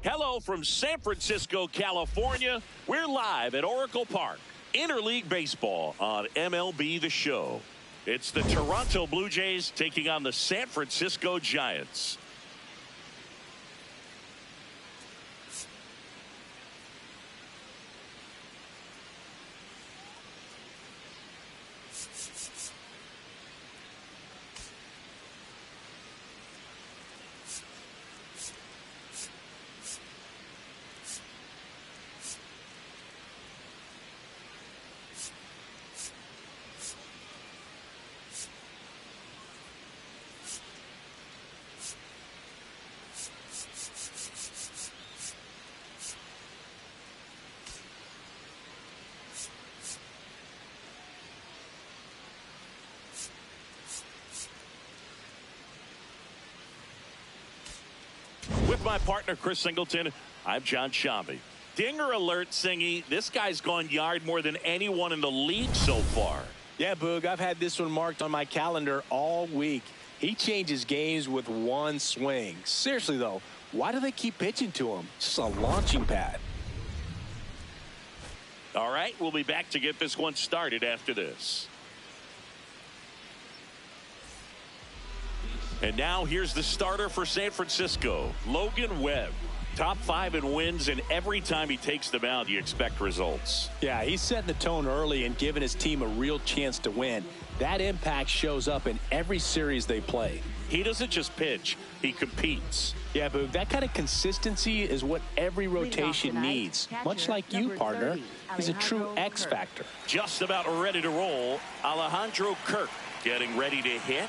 Hello from San Francisco, California. We're live at Oracle Park. Interleague Baseball on MLB The Show. It's the Toronto Blue Jays taking on the San Francisco Giants. With my partner, Chris Singleton, I'm John Shambi. Dinger alert, Singy. This guy's gone yard more than anyone in the league so far. Yeah, Boog, I've had this one marked on my calendar all week. He changes games with one swing. Seriously, though, why do they keep pitching to him? It's just a launching pad. All right, we'll be back to get this one started after this. And now here's the starter for San Francisco, Logan Webb. Top 5 in wins, and every time he takes the mound, you expect results. Yeah, he's setting the tone early and giving his team a real chance to win. That impact shows up in every series they play. He doesn't just pitch, he competes. Yeah, Boog, that kind of consistency is what every rotation needs. Much like you, partner. He's a true X factor. Just about ready to roll. Alejandro Kirk getting ready to hit.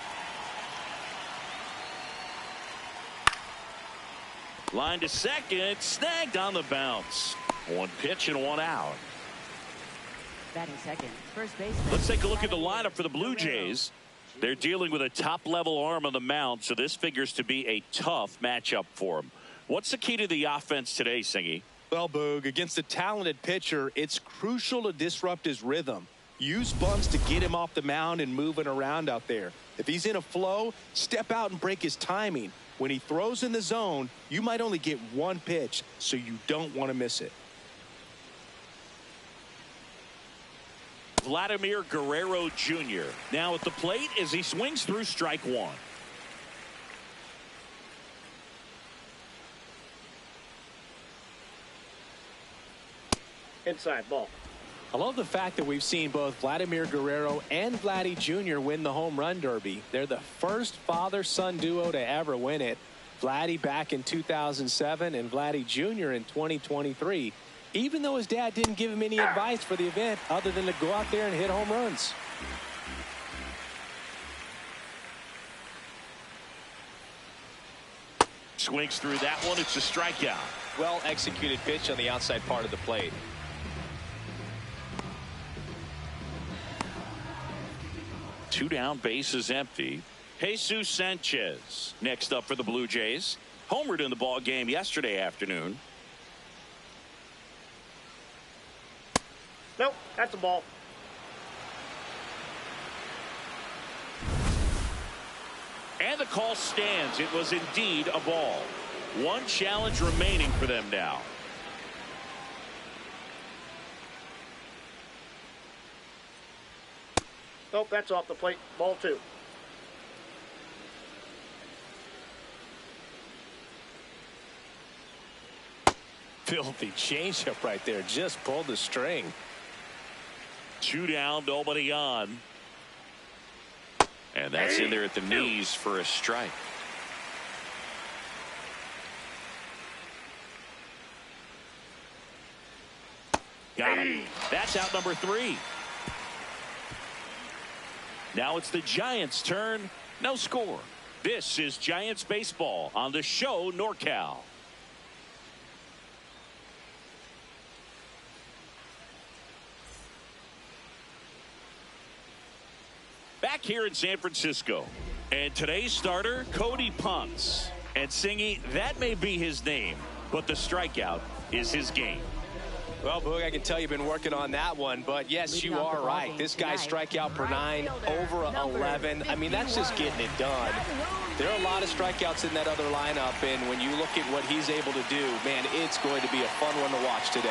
Line to second, snagged on the bounce. One pitch and one out. Batting second, first base. Let's take a look at the lineup for the Blue Jays. They're dealing with a top-level arm on the mound, so this figures to be a tough matchup for them. What's the key to the offense today, Singy? Well, Boog, against a talented pitcher, it's crucial to disrupt his rhythm. Use bunts to get him off the mound and moving around out there. If he's in a flow, step out and break his timing. When he throws in the zone, you might only get one pitch, so you don't want to miss it. Vladimir Guerrero Jr. now at the plate as he swings through strike one. Inside ball. I love the fact that we've seen both Vladimir Guerrero and Vladdy Jr. win the home run derby. They're the first father-son duo to ever win it. Vladdy back in 2007 and Vladdy Jr. in 2023. Even though his dad didn't give him any advice for the event other than to go out there and hit home runs. Swings through that one. It's a strikeout. Well executed pitch on the outside part of the plate. Two down, bases empty. Jesus Sanchez next up for the Blue Jays. Homered in the ball game yesterday afternoon. Nope, that's a ball. And the call stands. It was indeed a ball. One challenge remaining for them now. Nope, that's off the plate. Ball 2. Filthy changeup right there. Just pulled the string. 2 down, nobody on. And that's in there at the knees for a strike. Got him. That's out number 3. Now it's the Giants' turn. No score. This is Giants baseball on the show NorCal. back here in San Francisco. And today's starter, Cody Punts. And Singy, that may be his name, but the strikeout is his game. Well, Boog, I can tell you've been working on that one, but yes, you are right. This guy's strikeout per 9, over 11. I mean, that's just getting it done. There are a lot of strikeouts in that other lineup, and when you look at what he's able to do, man, it's going to be a fun one to watch today.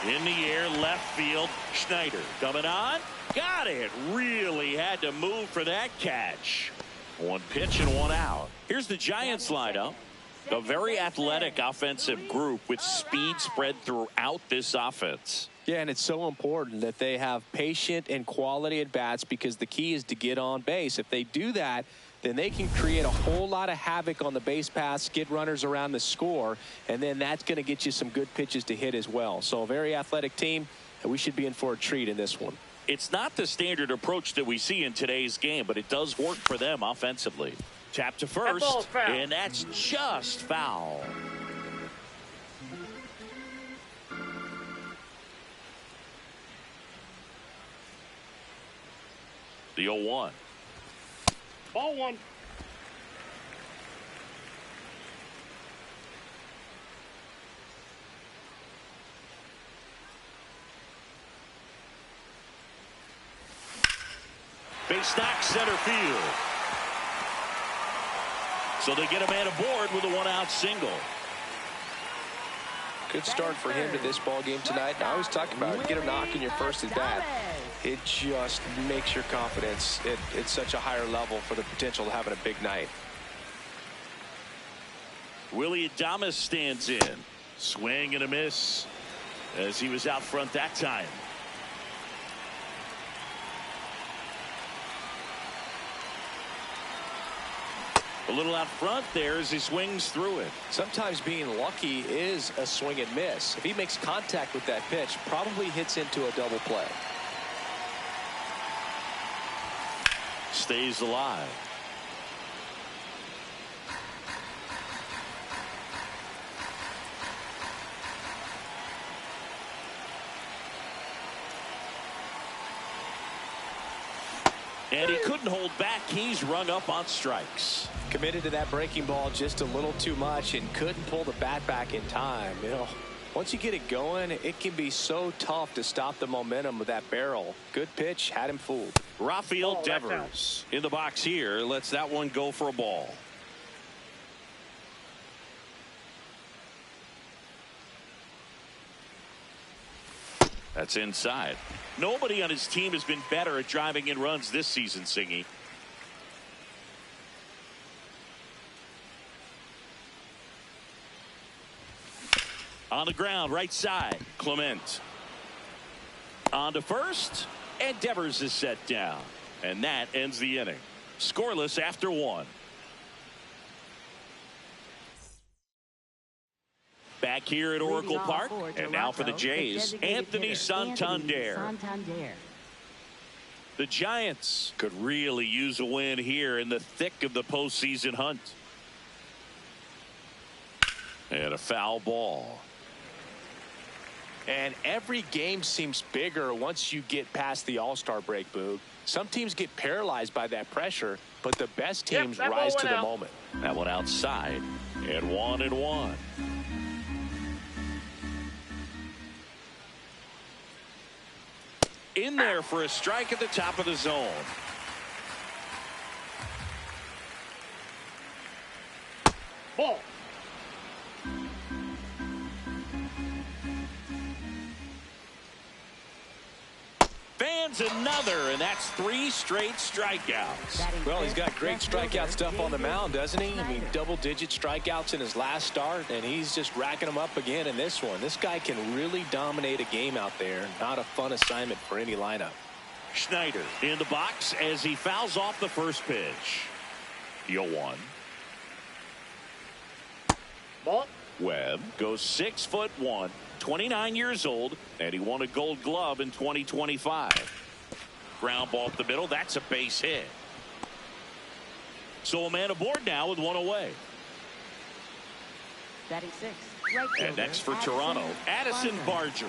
In the air, left field, Schneider coming on. Got it. Really had to move for that catch. One pitch and one out. Here's the Giants lineup. A very athletic offensive group with speed spread throughout this offense. Yeah, and it's so important that they have patient and quality at bats because the key is to get on base. If they do that, then they can create a whole lot of havoc on the base paths, get runners around the score, and then that's going to get you some good pitches to hit as well. So a very athletic team, and we should be in for a treat in this one. It's not the standard approach that we see in today's game, but it does work for them offensively. Tap to first, and that's just foul. The 0-1. Ball 1. Base knock center field. So they get a man aboard with a 1-out single. Good start for him to this ball game tonight. I always talk about it. Get a knock in your first at bat. It just makes your confidence at such a higher level for the potential of having a big night. Willie Adames stands in. Swing and a miss as he was out front that time. A little out front there as he swings through it. Sometimes being lucky is a swing and miss. If he makes contact with that pitch, probably hits into a double play. Stays alive. And he couldn't hold back. He's rung up on strikes. Committed to that breaking ball just a little too much and couldn't pull the bat back in time. You know, once you get it going, it can be so tough to stop the momentum of that barrel. Good pitch, had him fooled. Rafael Devers in the box here. Lets that one go for a ball. That's inside. Nobody on his team has been better at driving in runs this season, Singy. On the ground, right side, Clement. On to first, and Devers is set down. And that ends the inning. Scoreless after 1. Back here at Oracle Park, and now for the Jays, Anthony Santander. The Giants could really use a win here in the thick of the postseason hunt. And a foul ball. And every game seems bigger once you get past the All-Star break, Boog. Some teams get paralyzed by that pressure, but the best teams rise to the moment. That one outside, and 1-1. In there for a strike at the top of the zone. Ball. Fans another, and that's 3 straight strikeouts. Well, he's got great strikeout stuff on the mound, doesn't he? I mean, double-digit strikeouts in his last start, and he's just racking them up again in this one. This guy can really dominate a game out there. Not a fun assignment for any lineup. Schneider in the box as he fouls off the first pitch. 0-1. Ball. Webb goes 6'1", 29 years old, and he won a Gold Glove in 2025. Ground ball up the middle. That's a base hit. So a man aboard now with 1 away. Batting 6. Right fielder, And next for Toronto, Addison Barger.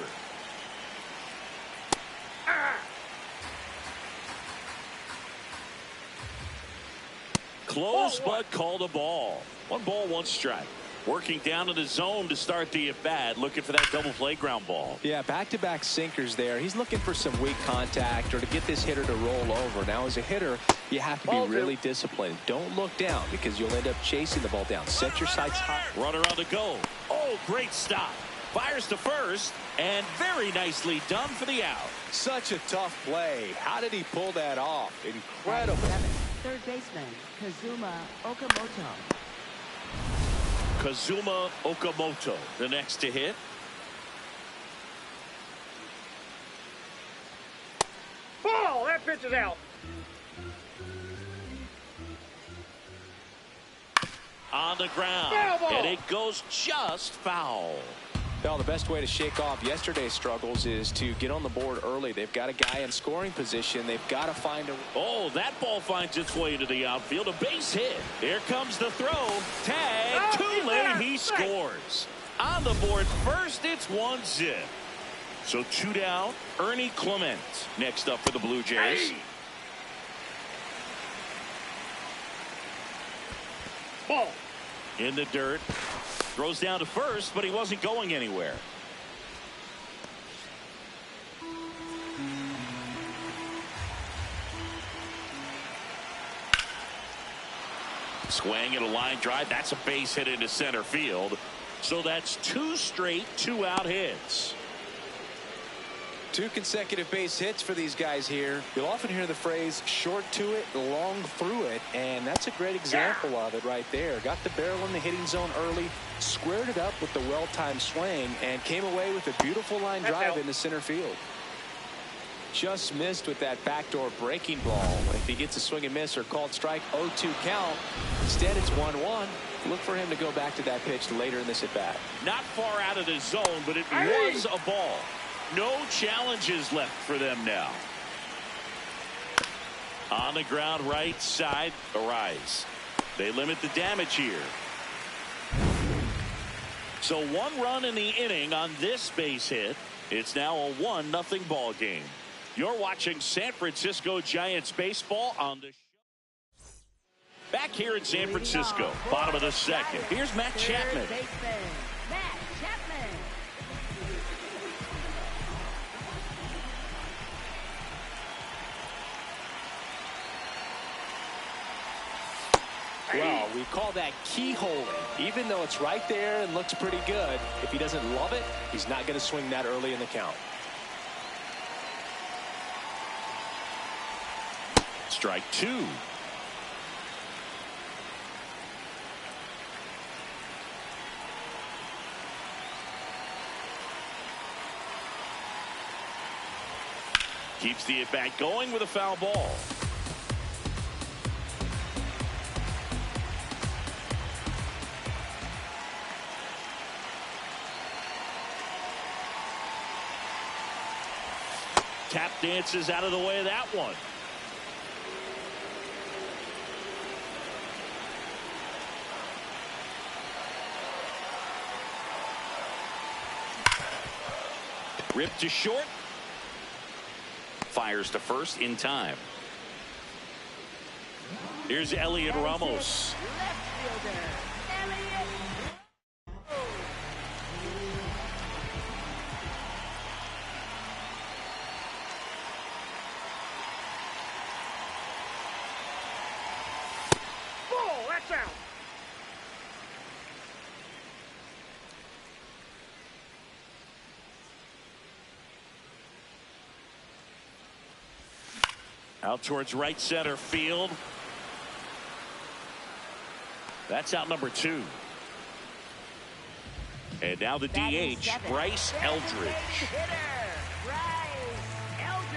Close, but called a ball. 1 ball, 1 strike. Working down in the zone to start the at-bat, looking for that double play ground ball. Yeah, back-to-back sinkers there. He's looking for some weak contact or to get this hitter to roll over. Now, as a hitter, you have to be really disciplined. Don't look down because you'll end up chasing the ball down. Set your sights high. Runner on the go. Oh, great stop. Fires to first, and very nicely done for the out. Such a tough play. How did he pull that off? Incredible. third baseman, Kazuma Okamoto. Kazuma Okamoto, the next to hit. Ball! That pitch is out. On the ground, and it goes just foul. Well, the best way to shake off yesterday's struggles is to get on the board early. They've got a guy in scoring position. They've got to find a... Oh, that ball finds its way into the outfield. A base hit. Here comes the throw. Tag. Too late. He scores. On the board first, it's 1-0. So 2 down. Ernie Clement next up for the Blue Jays. Ball. In the dirt. Throws down to first, but he wasn't going anywhere. Swing and a line drive. That's a base hit into center field. So that's 2 straight 2-out hits. 2 consecutive base hits for these guys here. You'll often hear the phrase short to it, long through it, and that's a great example of it right there. Got the barrel in the hitting zone early, squared it up with the well-timed swing, and came away with a beautiful line drive into center field. Just missed with that backdoor breaking ball. If he gets a swing and miss or called strike, 0-2 count. Instead, it's 1-1. Look for him to go back to that pitch later in this at-bat. Not far out of the zone, but it was a ball. No challenges left for them now. On the ground, right side, Arise. They limit the damage here. So 1 run in the inning on this base hit. It's now a 1-0 ball game. You're watching San Francisco Giants baseball on the show. Back here in San Francisco, bottom of the second. Here's Matt Chapman. Matt Chapman. Well, we call that keyholing. Even though it's right there and looks pretty good, if he doesn't love it, he's not going to swing that early in the count. Strike 2. Keeps the at-bat going with a foul ball. Tap dances out of the way of that one. Ripped to short. Fires to first in time. Here's Elliot Ramos. Left fielder, Elliot. Ball! That's out. Out towards right center field. That's out number 2. And now the DH, Bryce Eldridge. Hitter, Bryce Eldridge.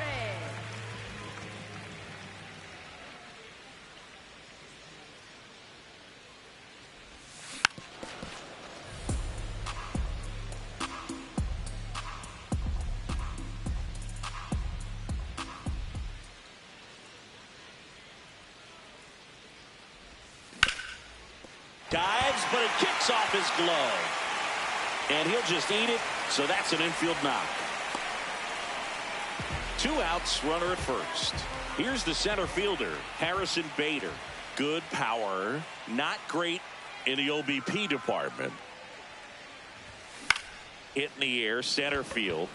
Dives, but it kicks off his glove. And he'll just eat it, so that's an infield knock. 2 outs, runner at first. Here's the center fielder, Harrison Bader. Good power, not great in the OBP department. Hit in the air, center field.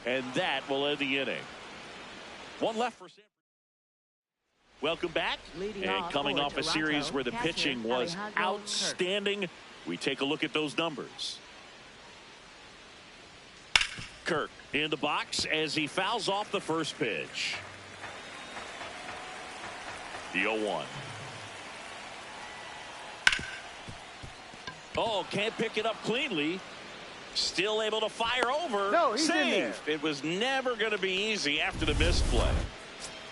And that will end the inning. One left for San. Welcome back. And coming off a series where the pitching was outstanding, we take a look at those numbers. Kirk in the box as he fouls off the first pitch. The 0-1. Oh, can't pick it up cleanly. Still able to fire over. No, he's in there. Save. It was never going to be easy after the misplay.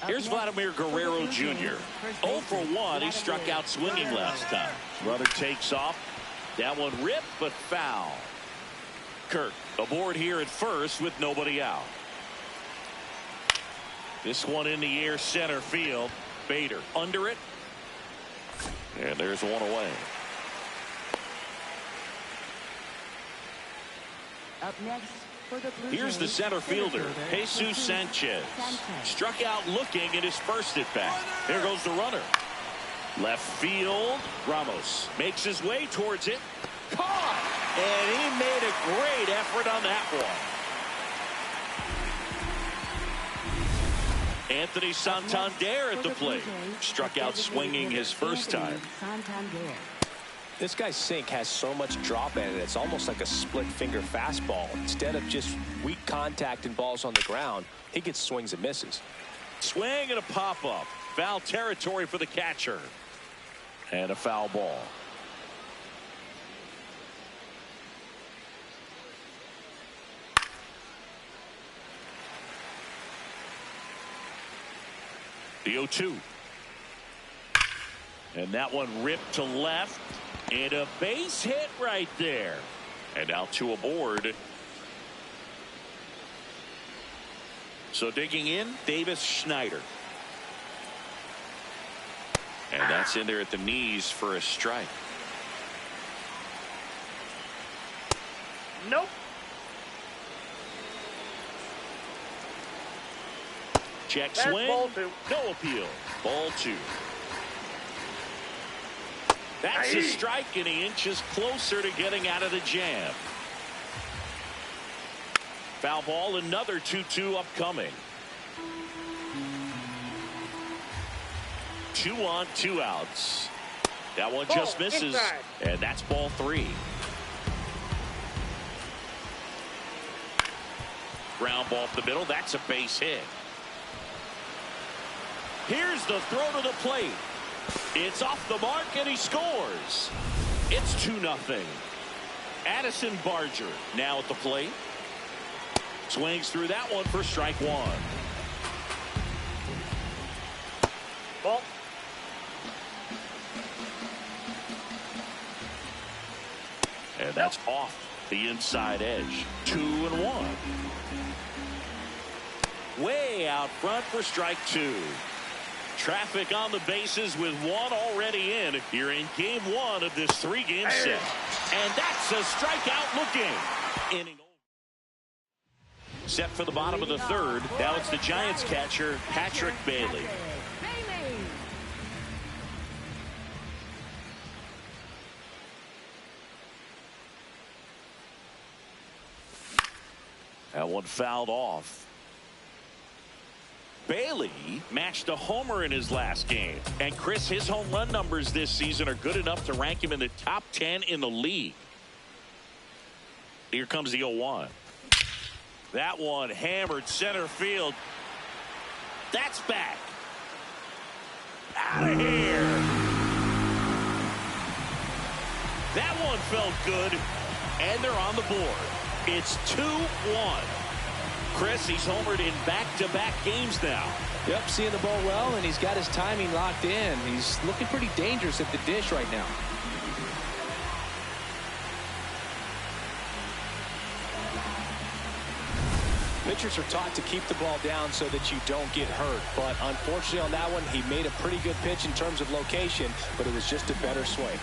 Here's Vladimir Guerrero Jr. 0 for 1. He struck out swinging last time. Runner takes off. That one ripped, but foul. Kirk aboard here at first with nobody out. This one in the air, center field. Bader under it. And there's one away. Up next for the Blue Here's the Jays, center fielder, Jesus Sanchez. Struck out looking at his first at bat. There goes the runner. Left field. Ramos makes his way towards it. Caught! And he made a great effort on that one. Anthony Santander at the plate. Struck out swinging his first time. Santander. This guy's sink has so much drop in it. It's almost like a split finger fastball. Instead of just weak contact and balls on the ground, he gets swings and misses. Swing and a pop up. Foul territory for the catcher. And a foul ball. The 0-2. And that one ripped to left. And a base hit right there. And now two aboard. So digging in, Davis Schneider. And that's in there at the knees for a strike. Nope. Check That's swing. ball two. No appeal. Ball 2. That's a strike, and he inches closer to getting out of the jam. Foul ball, another 2-2 upcoming. 2 on, 2 outs. That one just misses, inside. and that's ball 3. Ground ball up the middle. That's a base hit. Here's the throw to the plate. It's off the mark, and he scores. It's 2-0. Addison Barger now at the plate. Swings through that one for strike 1. Ball. And that's off the inside edge. 2-1. Way out front for strike 2. Traffic on the bases with one already in. You're in game 1 of this 3-game set. And that's a strikeout looking. Inning over. Set for the bottom of the 3rd. Now it's the Giants catcher, Patrick Bailey. That one fouled off. Bailey matched a homer in his last game. And Chris, his home run numbers this season are good enough to rank him in the top 10 in the league. Here comes the 0-1. That one hammered center field. That's back. Out of here. That one felt good. And they're on the board. It's 2-1. Chris, he's homered in back-to-back games now. Yep, seeing the ball well, and he's got his timing locked in. He's looking pretty dangerous at the dish right now. Pitchers are taught to keep the ball down so that you don't get hurt. But unfortunately on that one, he made a pretty good pitch in terms of location, but it was just a better swing.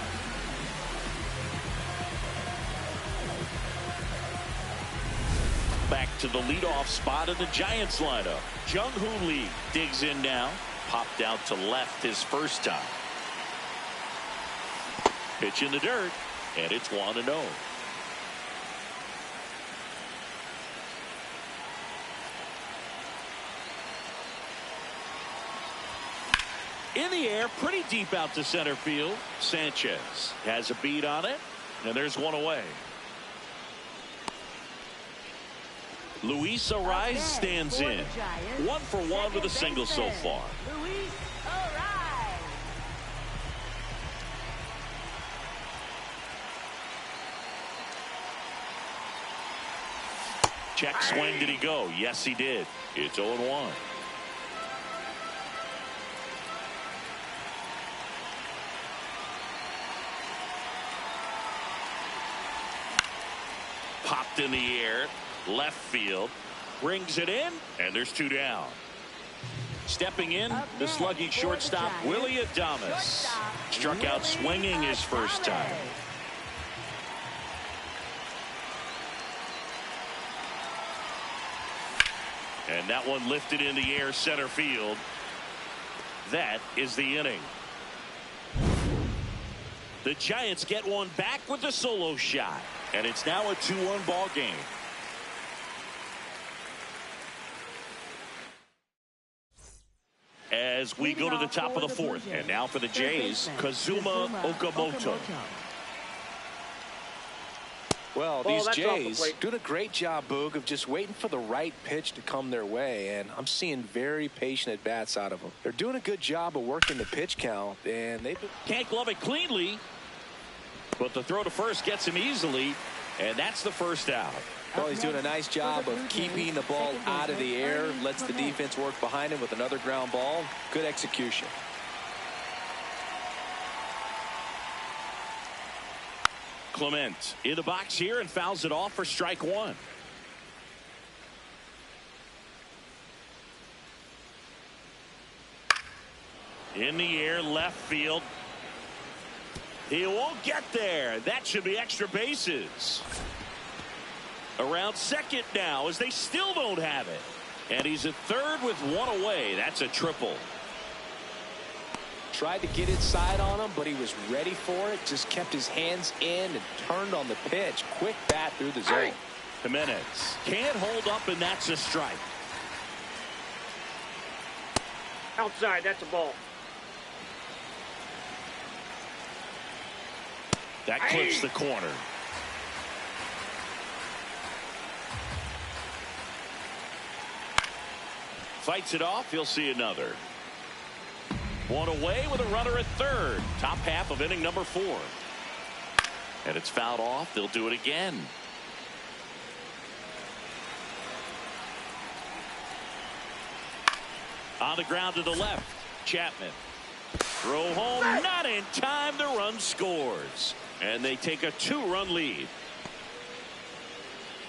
Back to the leadoff spot in the Giants lineup. Jung Hoo Lee digs in now. popped out to left his first time. Pitch in the dirt, and it's 1-0. In the air, pretty deep out to center field. Sanchez has a beat on it, and there's one away. Luis Arraez stands in. 1 for 1 with a single so far. Luis Arraez. Check swing. Did he go? Yes, he did. It's 0-1. Popped in the air. Left field. Brings it in. And there's 2 down. Stepping in, the slugging shortstop, Willy Adames. Struck out swinging his first time. And that one lifted in the air center field. That is the inning. The Giants get one back with a solo shot. And it's now a 2-1 ball game. As we go to the top of the fourth. And now for the Jays, Kazuma Okamoto. Well, these Jays doing a great job, Boog, of just waiting for the right pitch to come their way, and I'm seeing very patient at-bats out of them. They're doing a good job of working the pitch count, and they can't glove it cleanly, but the throw to first gets him easily, and that's the first out. Well, he's doing a nice job of keeping the ball out of the air, lets the defense work behind him with another ground ball. Good execution. Clement in the box here and fouls it off for strike 1. In the air, left field. He won't get there. That should be extra bases. Around second now as they still don't have it. And he's at third with 1 away. That's a triple. Tried to get inside on him, but he was ready for it. Just kept his hands in and turned on the pitch. Quick bat through the zone. Jimenez can't hold up, and that's a strike. Outside, that's a ball. That clips the corner. Fights it off. He'll see another. 1 away with a runner at third. Top half of inning number 4. And it's fouled off. They'll do it again. On the ground to the left. Chapman. Throw home. Not in time. The run scores. And they take a 2-run lead.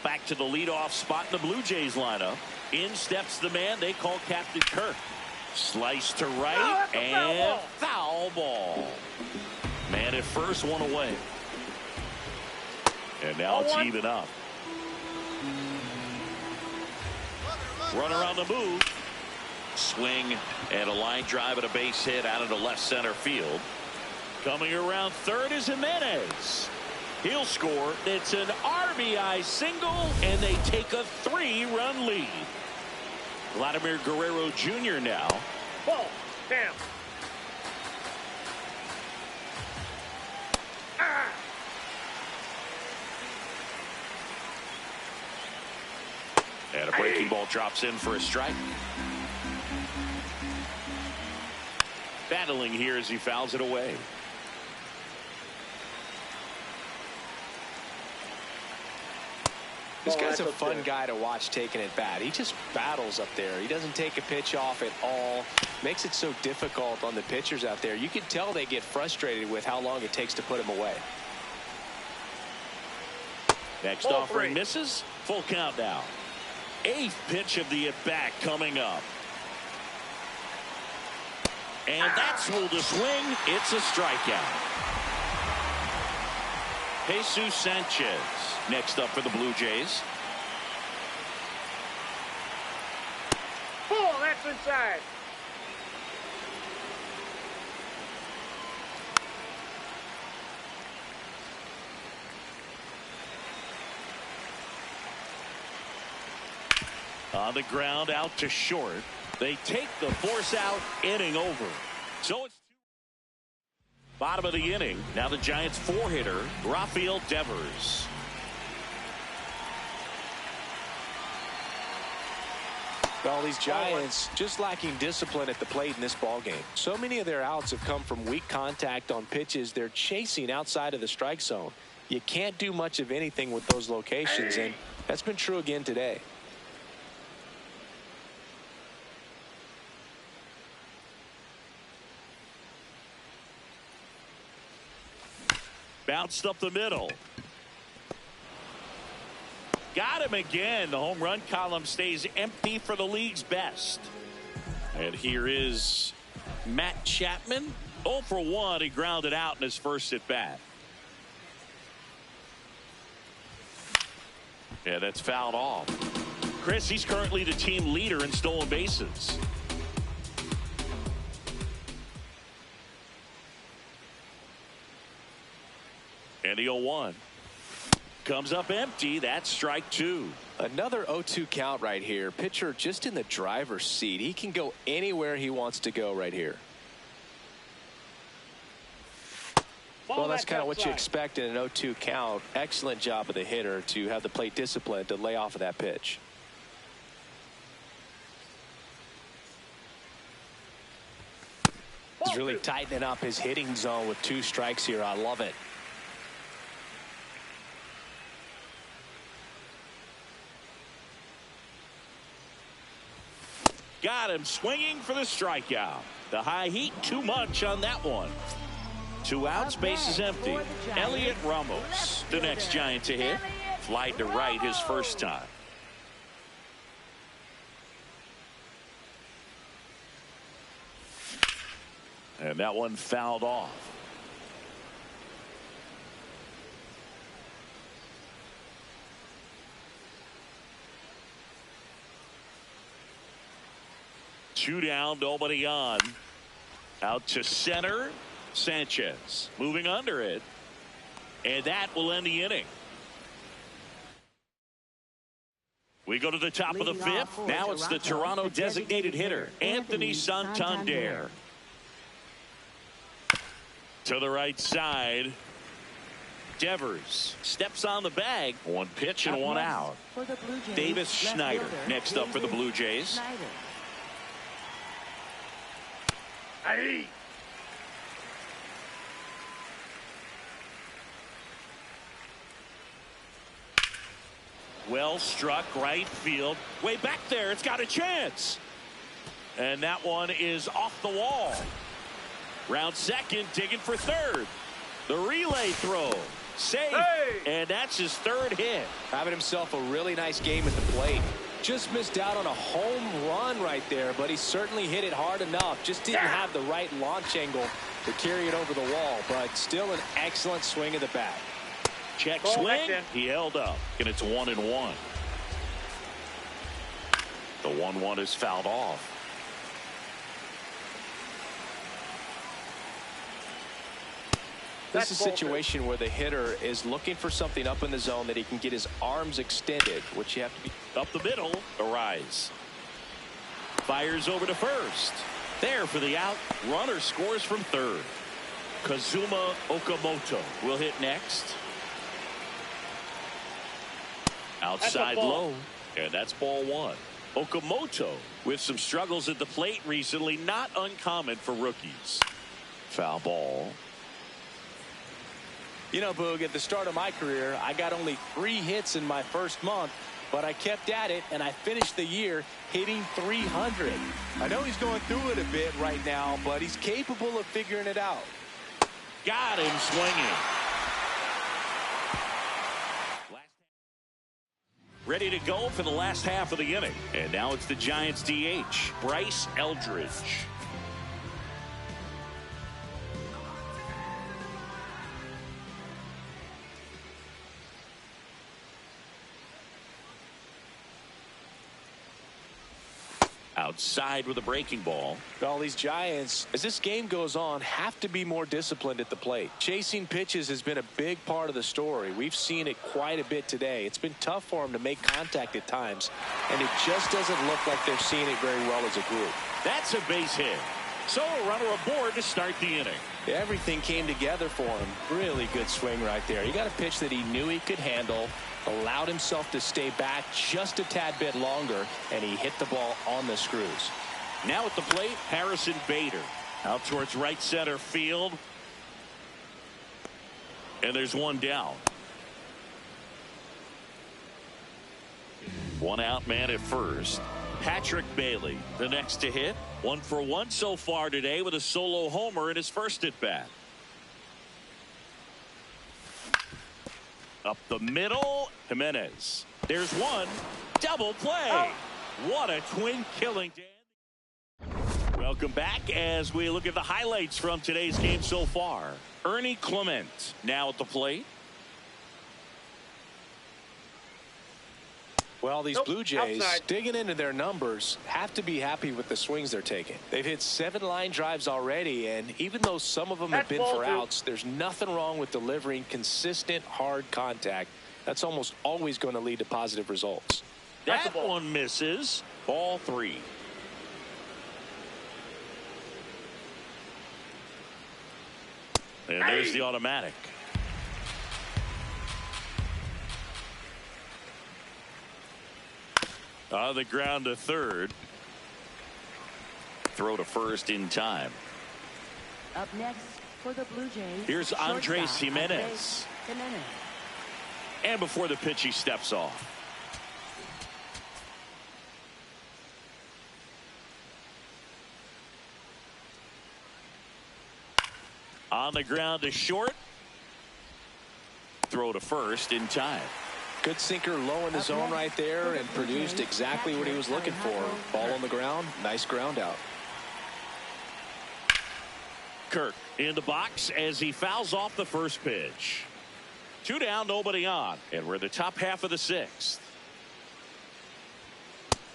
Back to the leadoff spot in the Blue Jays lineup. In steps the man they call Captain Kirk. Slice to right, and foul ball. Man at first, 1 away. And now it's even up. Runner on the move. Swing and a line drive and a base hit out into left center field. Coming around third is Jimenez. He'll score. It's an RBI single, and they take a 3-run lead. Vladimir Guerrero Jr. now. Ball. Damn. And a breaking ball drops in for a strike. Battling here as he fouls it away. This guy's a fun guy to watch taking at bat. He just battles up there. He doesn't take a pitch off at all. Makes it so difficult on the pitchers out there. You can tell they get frustrated with how long it takes to put him away. Next offering misses. Full count now. 8th pitch of the at-bat coming up. And that's ruled a swing. It's a strikeout. Jesus Sanchez next up for the Blue Jays. Ball, that's inside. On the ground, out to short. They take the force out, inning over. So it's bottom of the inning. Now the Giants four-hitter, Rafael Devers. Well, these Giants just lacking discipline at the plate in this ballgame. So many of their outs have come from weak contact on pitches they're chasing outside of the strike zone. You can't do much of anything with those locations, and that's been true again today. Bounced up the middle. Got him again. The home run column stays empty for the league's best. And here is Matt Chapman. 0 for 1. He grounded out in his first at bat. Yeah, that's fouled off. Chris, he's currently the team leader in stolen bases. And the 0-1. Comes up empty. That's strike two. Another 0-2 count right here. Pitcher just in the driver's seat. He can go anywhere he wants to go right here. Well, that's kind of what you expect in an 0-2 count. Excellent job of the hitter to have the plate discipline to lay off of that pitch. He's really tightening up his hitting zone with 2 strikes here. I love it. Got him swinging for the strikeout. The high heat, too much on that one. 2 outs, bases empty. Elliot Ramos, the next Giant to hit. Flied to right his first time. And that one fouled off. Two down, nobody on. Out to center. Sanchez moving under it. And that will end the inning. We go to the top of the 5th. Now it's the Toronto designated hitter, Anthony Santander. To the right side. Devers steps on the bag. 1 pitch and 1 out. Davis Schneider next up for the Blue Jays. Aye. Well struck, right field. Way back there, it's got a chance. And that one is off the wall. Round second, digging for third. The relay throw. Safe. Hey! And that's his 3rd hit. Having himself a really nice game at the plate. Just missed out on a home run right there, but he certainly hit it hard enough. Just didn't have the right launch angle to carry it over the wall, but still an excellent swing of the bat. Check swing. He held up, and it's 1-1. The 1-1 is fouled off. This is a situation where the hitter is looking for something up in the zone that he can get his arms extended, which you have to be. Up the middle, Arise. Fires over to first. There for the out. Runner scores from third. Kazuma Okamoto will hit next. Outside low. And that's ball 1. Okamoto with some struggles at the plate recently. Not uncommon for rookies. Foul ball. You know, Boog, at the start of my career, I got only 3 hits in my first month, but I kept at it, and I finished the year hitting 300. I know he's going through it a bit right now, but he's capable of figuring it out. Got him swinging. Ready to go for the last half of the inning. And now it's the Giants DH, Bryce Eldridge. outside with a breaking ball. Well, these Giants, as this game goes on, have to be more disciplined at the plate. Chasing pitches has been a big part of the story. We've seen it quite a bit today. It's been tough for them to make contact at times, and it just doesn't look like they're seeing it very well as a group. That's a base hit. So a runner aboard to start the inning. Everything came together for him. Really good swing right there. He got a pitch that he knew he could handle, allowed himself to stay back just a tad bit longer, and he hit the ball on the screws. Now at the plate, Harrison Bader. Out towards right center field. And there's one down. One out man at first. Patrick Bailey, the next to hit. 1 for 1 so far today with a solo homer in his first at bat. Up the middle, Jimenez. There's one. Double play. What a twin killing, Dan. Welcome back as we look at the highlights from today's game so far. Ernie Clement now at the plate. Well, these Blue Jays, digging into their numbers, have to be happy with the swings they're taking. They've hit 7 line drives already, and even though some of them have been for outs, there's nothing wrong with delivering consistent, hard contact. That's almost always going to lead to positive results. That one misses. Ball 3. And there's the automatic. On the ground to third. Throw to first in time. Up next for the Blue Jays. Here's Andres Jimenez. And before the pitch, he steps off. On the ground to short. Throw to first in time. Good sinker low in the zone right there and produced exactly what he was looking for. Ball on the ground. Nice ground out. Kirk in the box as he fouls off the first pitch. 2 down, nobody on. And we're in the top half of the 6th.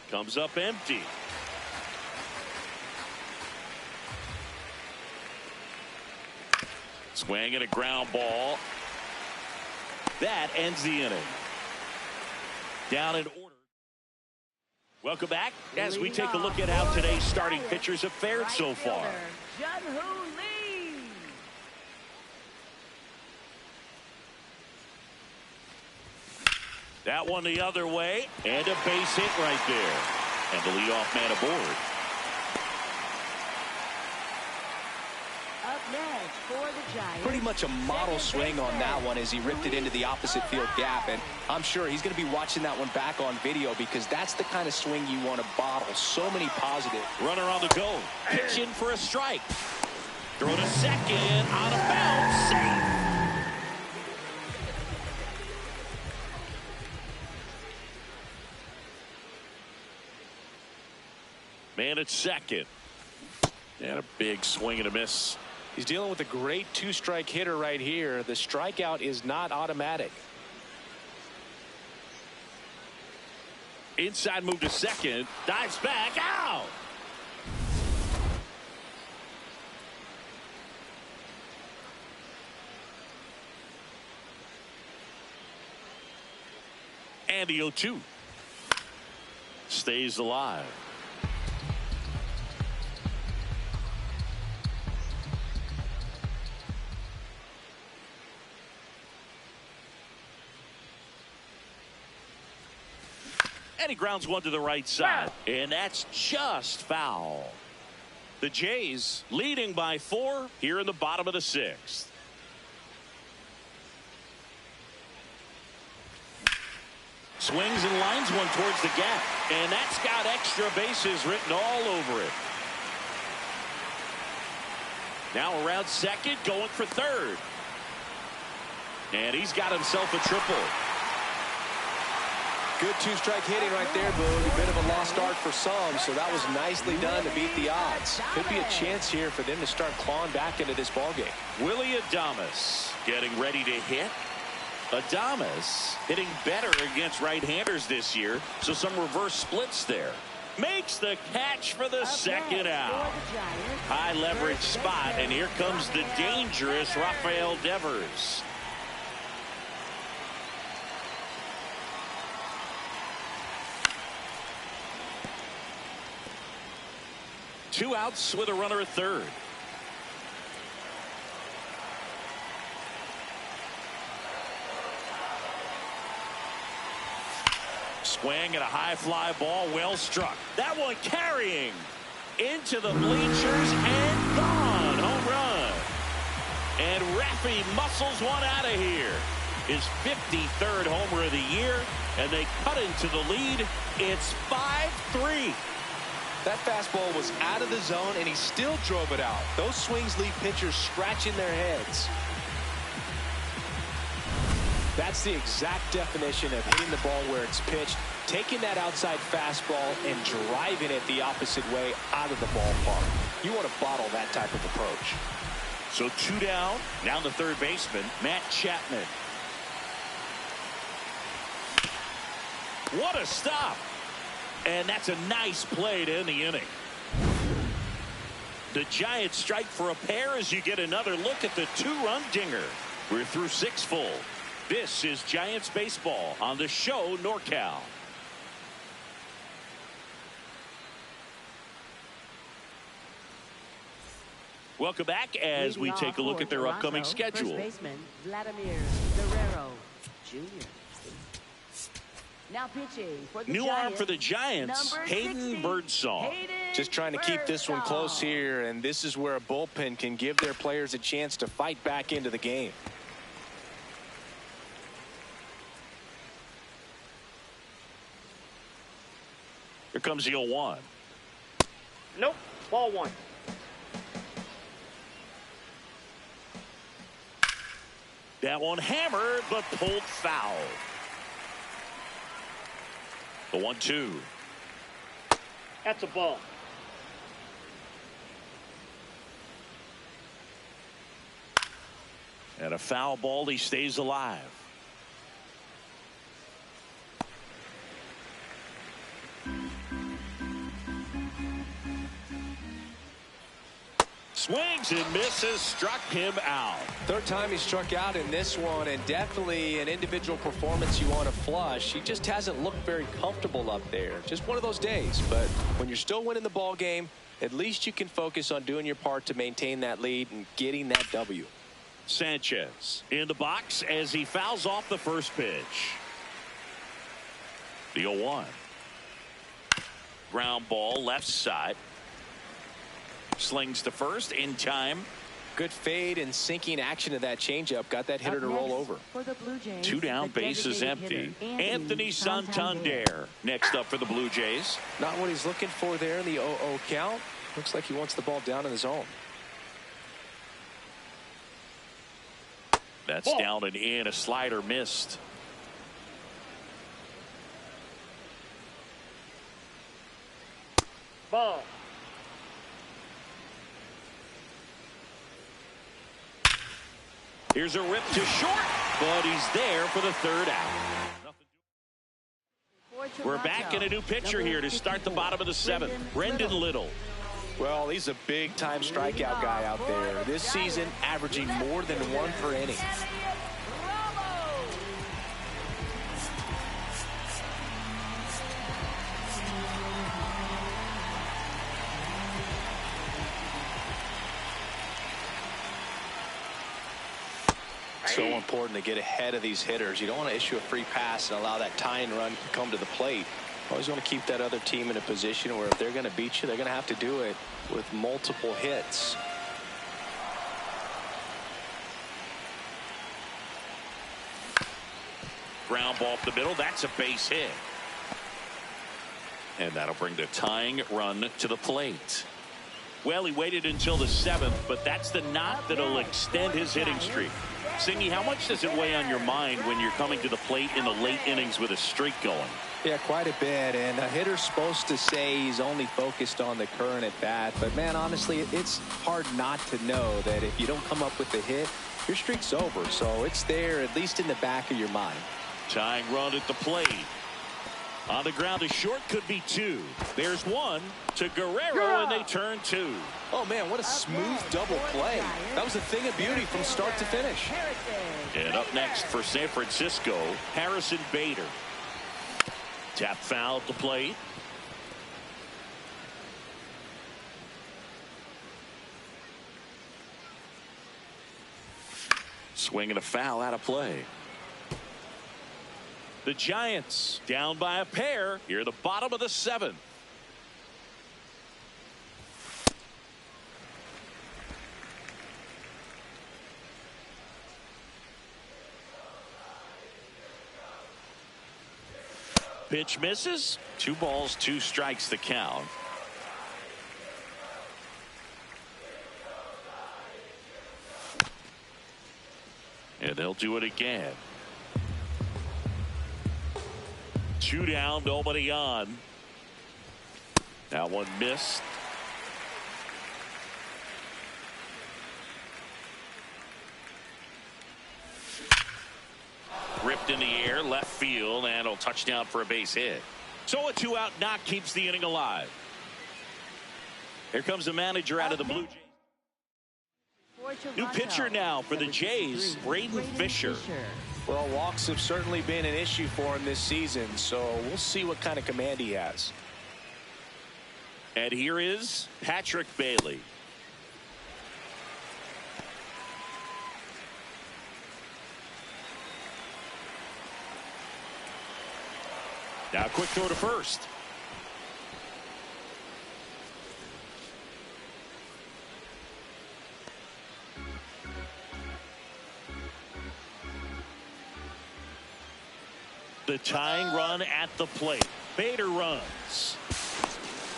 Comes up empty. Swing and a ground ball. That ends the inning. Down in order. Welcome back as we take a look at how today's starting pitchers have fared so far. Jun-Hoo Lee. That one the other way, and a base hit right there. And the leadoff man aboard. Up next for the Giants. Pretty much a model swing on that one as he ripped it into the opposite field gap, and I'm sure he's going to be watching that one back on video because that's the kind of swing you want to bottle. So many positive. Runner on the go. Pitch in for a strike. Throw to second. Out of bounds. Safe. Man at second. And a big swing and a miss. He's dealing with a great 2-strike hitter right here. The strikeout is not automatic. Inside move to second. Dives back. Out. And the 0-2. Stays alive. And he grounds one to the right side. And that's just foul. The Jays leading by 4 here in the bottom of the 6th. Swings and lines one towards the gap. And that's got extra bases written all over it. Now around second, going for third. And he's got himself a triple. Good 2-strike hitting right there, Boog. A bit of a lost start for some, so that was nicely done to beat the odds. Could be a chance here for them to start clawing back into this ballgame. Willy Adames getting ready to hit. Adames hitting better against right-handers this year, so some reverse splits there. makes the catch for the second out. High leverage spot, and here comes the dangerous Rafael Devers. Two outs with a runner at third. Swing and a high fly ball, well struck. That one carrying into the bleachers and gone. Home run. And Raffy muscles one out of here. His 53rd homer of the year, and they cut into the lead. It's 5-3. That fastball was out of the zone, and he still drove it out. Those swings leave pitchers scratching their heads. That's the exact definition of hitting the ball where it's pitched, taking that outside fastball and driving it the opposite way out of the ballpark. You want to bottle that type of approach. So two down. Now the third baseman, Matt Chapman. What a stop. And that's a nice play to end the inning. The Giants strike for a pair as you get another look at the two-run dinger. We're through 6 full. This is Giants baseball on the show NorCal. Welcome back as we take a look at their upcoming schedule. First baseman Vladimir Guerrero Jr. Now pitching for the New Giants, arm for the Giants, number Hayden 60, Birdsong. Just trying to keep this one close here, and this is where a bullpen can give their players a chance to fight back into the game. Here comes the 0-1. Nope. Ball one. That one hammered, but pulled foul. The 1-2. That's a ball. And a foul ball. He stays alive. Swings and misses, struck him out. Third time he struck out in this one, and definitely an individual performance you want to flush. He just hasn't looked very comfortable up there. Just one of those days. But when you're still winning the ball game, at least you can focus on doing your part to maintain that lead and getting that W. Sanchez in the box as he fouls off the first pitch. The 0-1. Ground ball left side. Slings to first in time. Good fade and sinking action of that changeup. Got that hitter to roll over. For the Blue Jays, Two down, the bases designated empty. hitter, Anthony Santander next up for the Blue Jays. Not what he's looking for there in the 0-0 count. Looks like he wants the ball down in the zone. That's down and in. A slider missed. Ball. Here's a rip to short, but he's there for the third out. We're back in a new pitcher here to start the bottom of the 7th. Brendan Little. Well, he's a big-time strikeout guy out there. This season, averaging more than 1 per inning. So important to get ahead of these hitters. You don't want to issue a free pass and allow that tying run to come to the plate. Always want to keep that other team in a position where if they're going to beat you, they're going to have to do it with multiple hits. Ground ball up the middle. That's a base hit. And that'll bring the tying run to the plate. Well, he waited until the 7th, but that's the knock that'll extend his hitting streak. Singy, how much does it weigh on your mind when you're coming to the plate in the late innings with a streak going? Yeah, quite a bit. And a hitter's supposed to say he's only focused on the current at bat. But, man, honestly, it's hard not to know that if you don't come up with the hit, your streak's over. So it's there, at least in the back of your mind. Tying run at the plate. On the ground, a short could be two. There's one to Guerrero, and they turn two. Oh, man, what a smooth double play. That was a thing of beauty from start to finish. And up next for San Francisco, Harrison Bader. Tap foul at the plate. Swing and a foul out of play. The Giants down by a pair here at the bottom of the seventh. Pitch misses. 2 balls, 2 strikes the count. And they'll do it again. 2 down, nobody on. That one missed. Ripped in the air, left field, and a touchdown for a base hit. So a 2-out knock keeps the inning alive. Here comes the manager out of the Blue Jays. New pitcher now for the Jays, Braden Fisher. Well, walks have certainly been an issue for him this season, so we'll see what kind of command he has. And here is Patrick Bailey. Now quick throw to first. The tying run at the plate. Bader runs.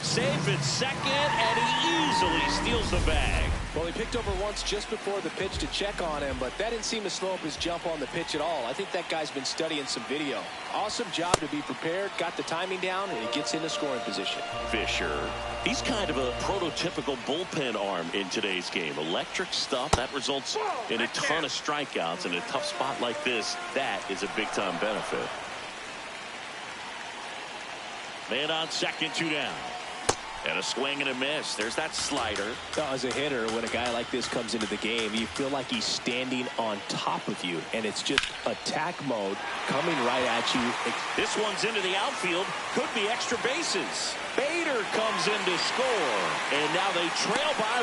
Safe at second, and he easily steals the bag. Well, he picked over once just before the pitch to check on him, but that didn't seem to slow up his jump on the pitch at all. I think that guy's been studying some video. Awesome job to be prepared, got the timing down, and he gets into scoring position. Fisher, he's kind of a prototypical bullpen arm in today's game. Electric stuff that results in a ton of strikeouts. In a tough spot like this, that is a big-time benefit. Man on second, 2 down. And a swing and a miss. There's that slider. As a hitter, when a guy like this comes into the game, you feel like he's standing on top of you, and it's just attack mode coming right at you. This one's into the outfield. Could be extra bases. Bader comes in to score, and now they trail by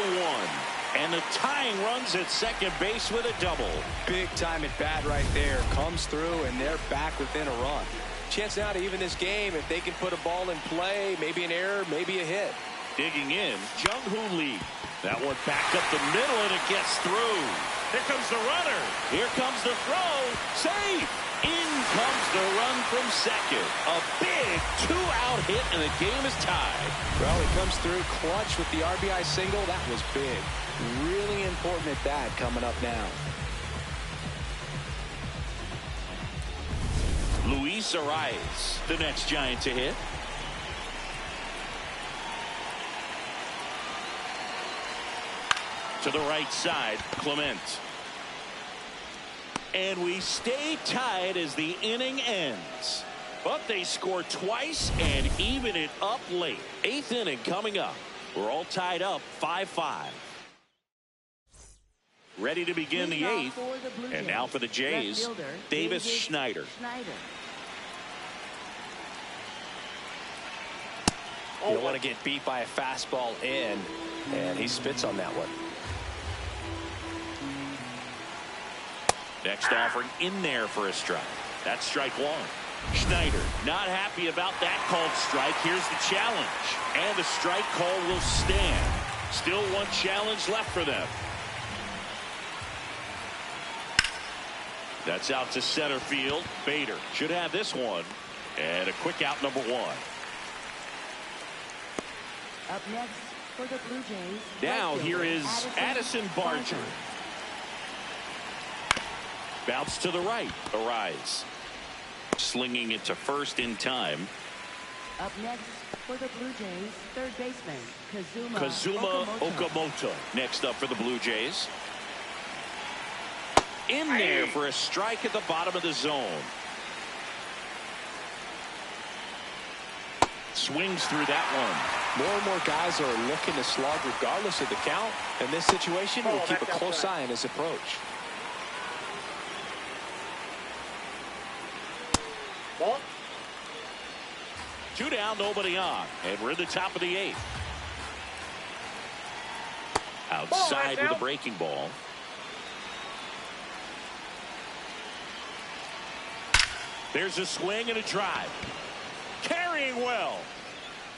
1. And the tying runs at second base with a double. Big time at bat right there. Comes through, and they're back within a run. Chance now to even this game if they can put a ball in play, maybe an error, maybe a hit. Digging in, Jung-Hoo Lee. That one back up the middle, and it gets through. Here comes the runner. Here comes the throw. Safe. In comes the run from second. A big 2-out hit, and the game is tied. Well, he comes through clutch with the RBI single. That was big. Really important at that coming up now. Luis Arias, the next Giant to hit. To the right side, Clement. And we stay tied as the inning ends. But they score twice and even it up late. 8th inning coming up. We're all tied up 5-5. Ready to begin the 8th. And now for the Jays, Davis Schneider. You don't want to get beat by a fastball in, and he spits on that one. Next offering in there for a strike. That's strike 1. Schneider not happy about that called strike. Here's the challenge. And the strike call will stand. Still one challenge left for them. That's out to center field. Bader should have this one. And a quick out, number 1. Up next for the Blue Jays. Now here is Addison Barger. Bounce to the right. Arise. Slinging it to first in time. Up next for the Blue Jays, third baseman Kazuma Okamoto. Next up for the Blue Jays. In there for a strike at the bottom of the zone. swings through that one. More and more guys are looking to slug regardless of the count. In this situation, we'll keep a close eye on his approach. Ball. 2 down, nobody on. And we're in the top of the 8th. Outside with a breaking ball. There's a swing and a drive. Carrying well.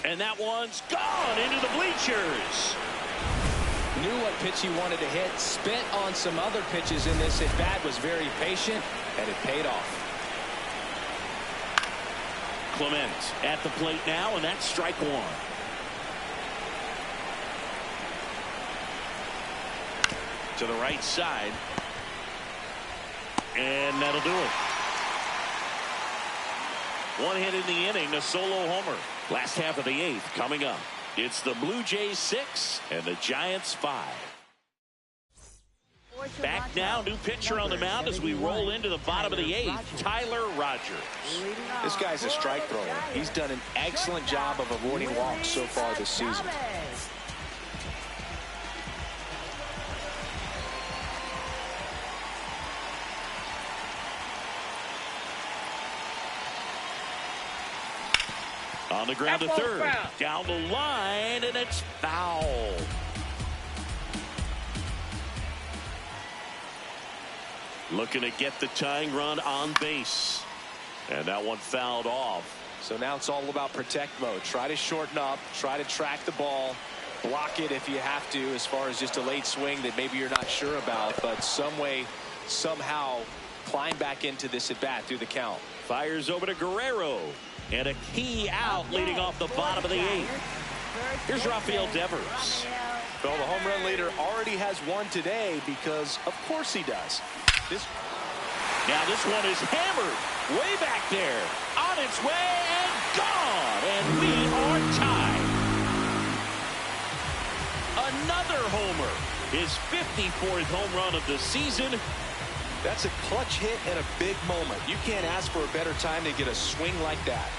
And that one's gone into the bleachers. Knew what pitch he wanted to hit. Spent on some other pitches in this at bat. Was very patient, and it paid off. Clement at the plate now, and that's strike 1. To the right side. And that'll do it. 1 hit in the inning, a solo homer. Last half of the 8th coming up. It's the Blue Jays 6 and the Giants 5. Back now, new pitcher on the mound as we roll into the bottom of the 8th, Tyler Rogers. This guy's a strike thrower. He's done an excellent job of avoiding walks so far this season. On the ground to third. Down the line, and it's foul. Looking to get the tying run on base. And that one fouled off. So now it's all about protect mode. Try to shorten up. Try to track the ball. Block it if you have to, as far as just a late swing that maybe you're not sure about. But some way, somehow, climb back into this at bat through the count. Fires over to Guerrero. And a key out leading off the bottom of the 8th. Here's Rafael Devers. Well, the home run leader already has one today because, of course, he does. Now this one is hammered way back there. On its way and gone. And we are tied. Another homer. His 54th home run of the season. That's a clutch hit and a big moment. You can't ask for a better time to get a swing like that.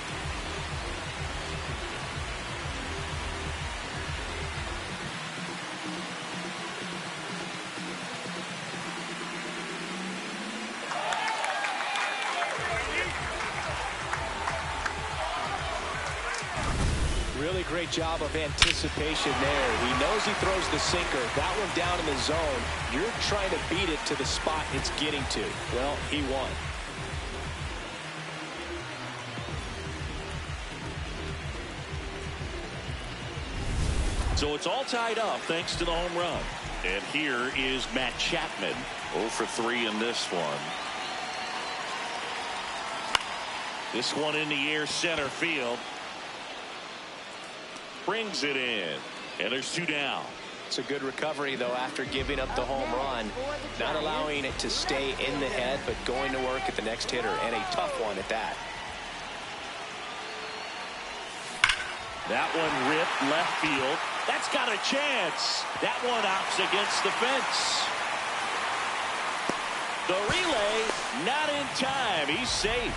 Really great job of anticipation there. He knows he throws the sinker. That one down in the zone. You're trying to beat it to the spot it's getting to. Well, he won. So it's all tied up thanks to the home run. And here is Matt Chapman. 0 for 3 in this one. This one in the air center field. Brings it in. And there's 2 down. It's a good recovery, though, after giving up the home run. Not allowing it to stay in the head, but going to work at the next hitter. And a tough one at that. That one ripped left field. That's got a chance. That one opts against the fence. The relay not in time. He's safe.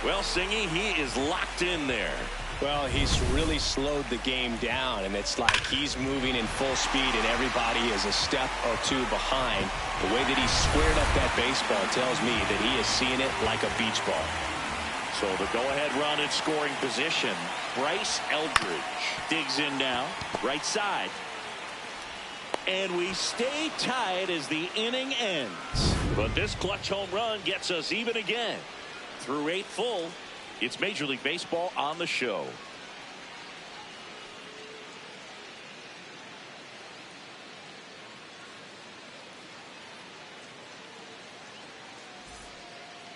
Well, Singy, he is locked in there. Well, he's really slowed the game down, and it's like he's moving in full speed, and everybody is a step or 2 behind. The way that he squared up that baseball tells me that he is seeing it like a beach ball. So the go-ahead run in scoring position. Bryce Eldridge digs in now. Right side. And we stay tied as the inning ends. But this clutch home run gets us even again. Through 8 full. It's Major League Baseball on the show.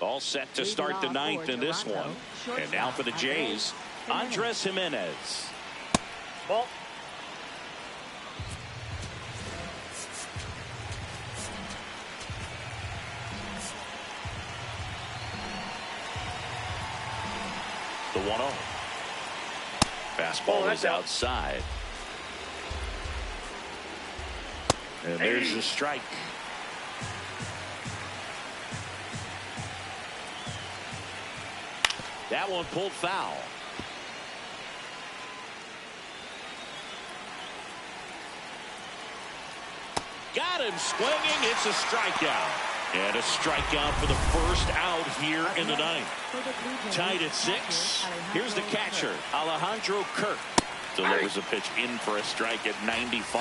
All set to start the 9th in this one. And now for the Jays, Andres Jimenez. Ball. The 1-0. Fastball is outside. And there's the strike. That one pulled foul. Got him swinging. It's a strikeout. And a strikeout for the first out here in the ninth. Tied at 6. Here's the catcher, Alejandro Kirk. Delivers a pitch in for a strike at 95.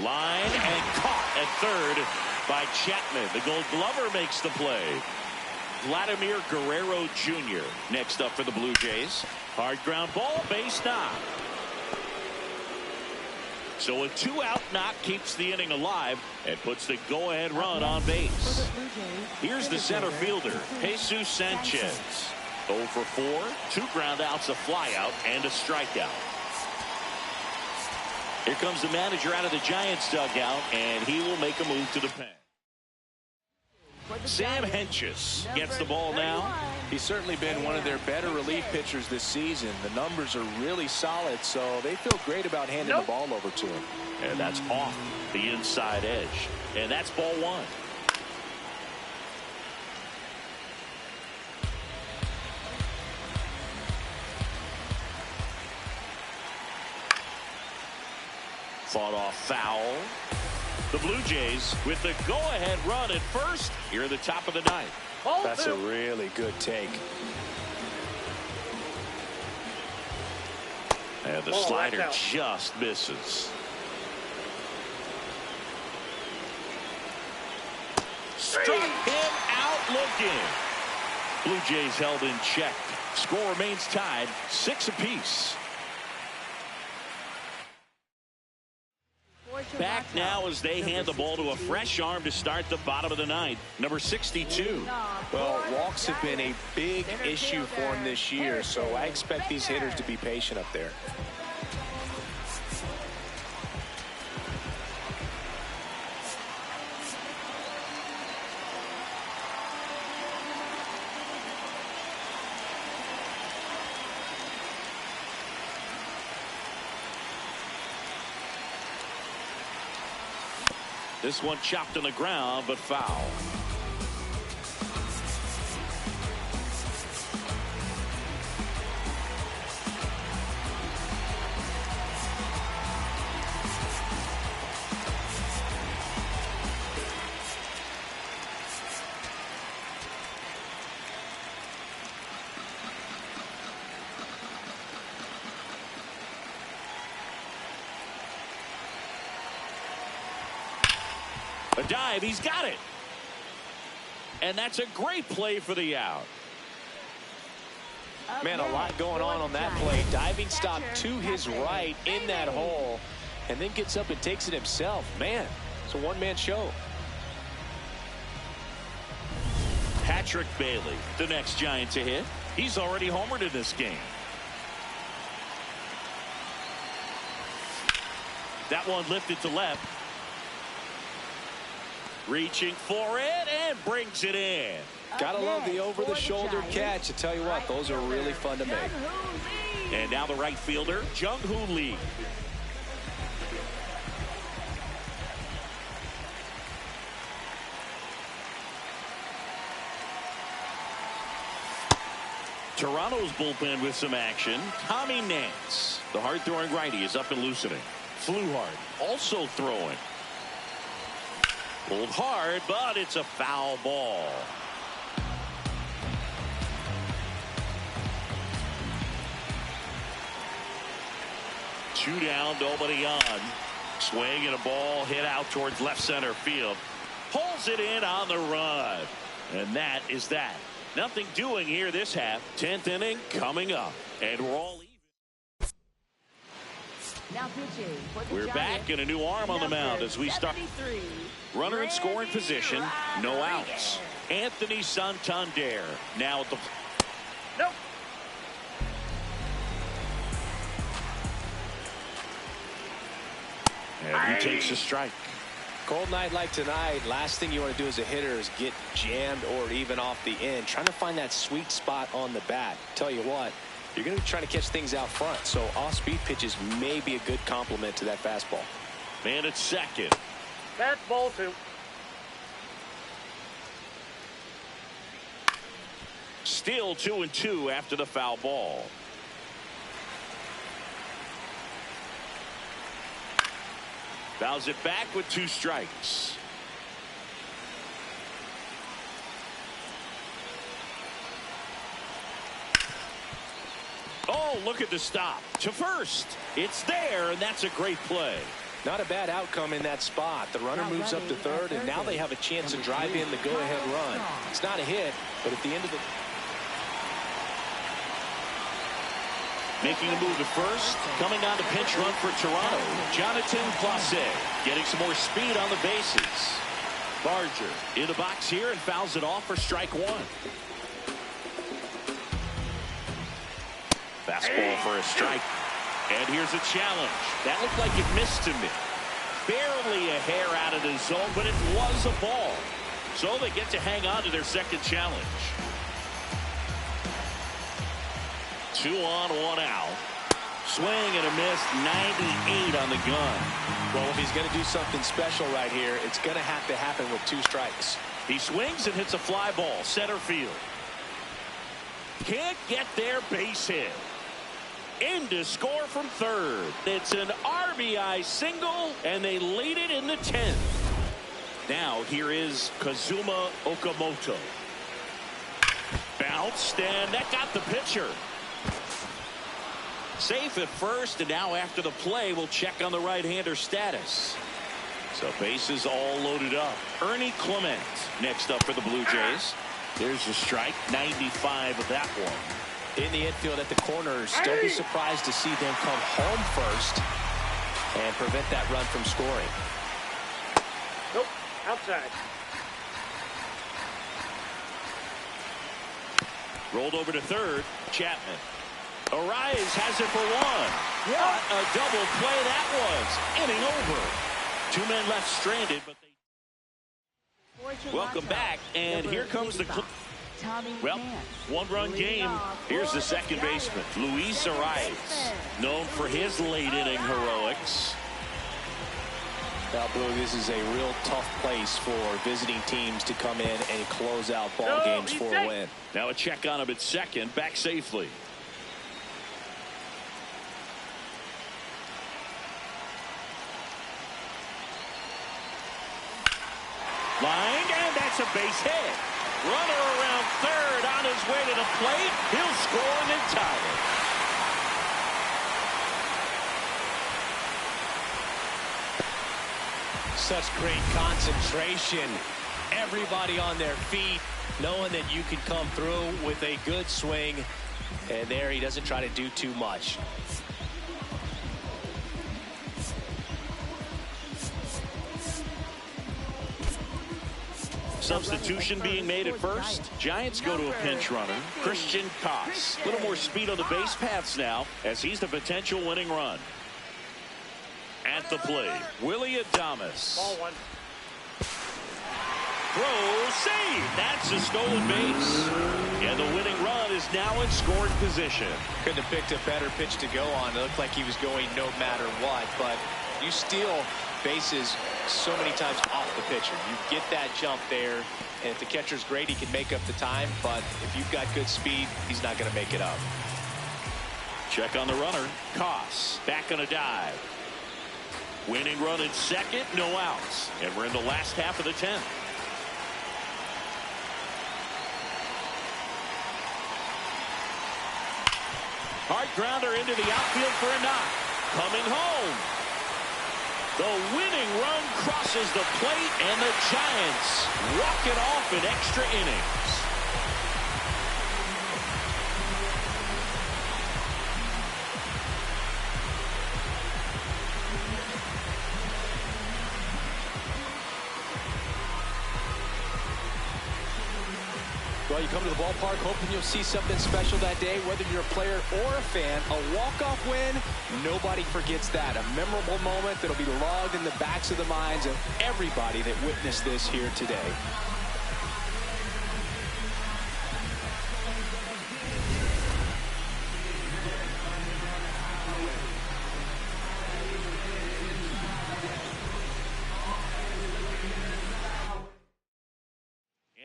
Line and caught at third by Chapman. The Gold Glover makes the play. Vladimir Guerrero Jr. next up for the Blue Jays. Hard ground ball, base knock. So a 2-out knock keeps the inning alive and puts the go-ahead run on base. Here's the center fielder, Jesus Sanchez. 0 for 4, 2 ground outs, a flyout, and a strikeout. Here comes the manager out of the Giants dugout, and he will make a move to the pen. Sam Hentges gets the ball now. He's certainly been one of their better relief pitchers this season. The numbers are really solid, so they feel great about handing the ball over to him. And that's off the inside edge. And that's ball 1. Fought off foul. The Blue Jays with the go-ahead run at first here at the top of the ninth. That's a really good take. And the slider just misses. Struck him out looking. Blue Jays held in check. Score remains tied, 6 apiece. Back now as they hand the ball to a fresh arm to start the bottom of the ninth. Number 62. Well, walks have been a big issue for him this year, so I expect these hitters to be patient up there. This one chopped on the ground, but foul. A dive, he's got it. And that's a great play for the out. Man, a lot going on that play. Diving stop to his right in that hole, and then gets up and takes it himself. Man, it's a one-man show. Patrick Bailey, the next Giant to hit. He's already homered in this game. That one lifted to left. Reaching for it and brings it in. Gotta love the over-the-shoulder catch. I tell you what, those are really fun to make. And now the right fielder, Jung-Hoo Lee. Toronto's bullpen with some action. Tommy Nance, the hard-throwing righty, is up and loosening. Fluhard also throwing. Pulled hard, but it's a foul ball. Two down, nobody on. Swing and a ball hit out towards left center field. Pulls it in on the run. And that is that. Nothing doing here this half. 10th inning coming up. And we're all even. Now pitching for the We're Giants, back and a new arm on the mound as we start. 73, Runner in scoring position, no outs. Rodriguez. Anthony Santander now at the. Nope. And he takes a strike. Cold night like tonight, last thing you want to do as a hitter is get jammed or even off the end. Trying to find that sweet spot on the bat. Tell you what, you're going to be trying to catch things out front, so off-speed pitches may be a good complement to that fastball. Man at second. That's ball 2. Still 2-2 after the foul ball. Fouls it back with 2 strikes. Oh, look at the stop to first. It's there, and that's a great play. Not a bad outcome in that spot. The runner moves up to third, and now they have a chance to drive in the go-ahead run. It's not a hit, but at the end of the... Making a move to first, coming on to pinch run for Toronto. Jonathan Clase getting some more speed on the bases. Barger in the box here and fouls it off for strike 1. Fastball for a strike. And here's a challenge. That looked like it missed to me. Barely a hair out of the zone, but it was a ball. So they get to hang on to their second challenge. 2 on, 1 out. Swing and a miss, 98 on the gun. Well, if he's going to do something special right here, it's going to have to happen with 2 strikes. He swings and hits a fly ball, center field. Can't get their base hit. In to score from third. It's an RBI single, and they lead it in the 10th. Now here is Kazuma Okamoto. Bounced, and that got the pitcher. Safe at first, and now after the play, we'll check on the right-hander status. So bases all loaded up. Ernie Clement next up for the Blue Jays. There's the strike, 95 of that one. In the infield at the corners, don't be surprised to see them come home first and prevent that run from scoring. Nope, outside. Rolled over to third, Chapman. Arraez has it for 1. What a double play that was. Inning over. 2 men left stranded, but they... Welcome back, and here comes the... Well, 1-run game. Here's the second baseman, Luis Arraez, known for his late inning heroics. Now, Blue, this is a real tough place for visiting teams to come in and close out ball games for a win. Now a check on him at second, back safely. Line, and that's a base hit. Runner around third on his way to the plate. He'll score and then tie it. Such great concentration. Everybody on their feet, knowing that you can come through with a good swing. And there he doesn't try to do too much. Substitution being made at first. Giants go to a pinch runner, Christian Koss. A little more speed on the base paths now as he's the potential winning run. At the plate, Willy Adames. Ball 1. Throw, save. That's a stolen base. And the winning run is now in scoring position. Couldn't have picked a better pitch to go on. It looked like he was going no matter what, but you steal bases so many times off the pitcher. You get that jump there, and if the catcher's great, he can make up the time, but if you've got good speed, he's not going to make it up. Check on the runner. Koss back on a dive. Winning run in second, no outs. And we're in the last half of the 10th. Hard grounder into the outfield for a knock. Coming home. The winning run crosses the plate, and the Giants walk it off in extra innings. Well, you come to the ballpark hoping you'll see something special that day, whether you're a player or a fan. A walk-off win, nobody forgets that. A memorable moment that'll be logged in the backs of the minds of everybody that witnessed this here today.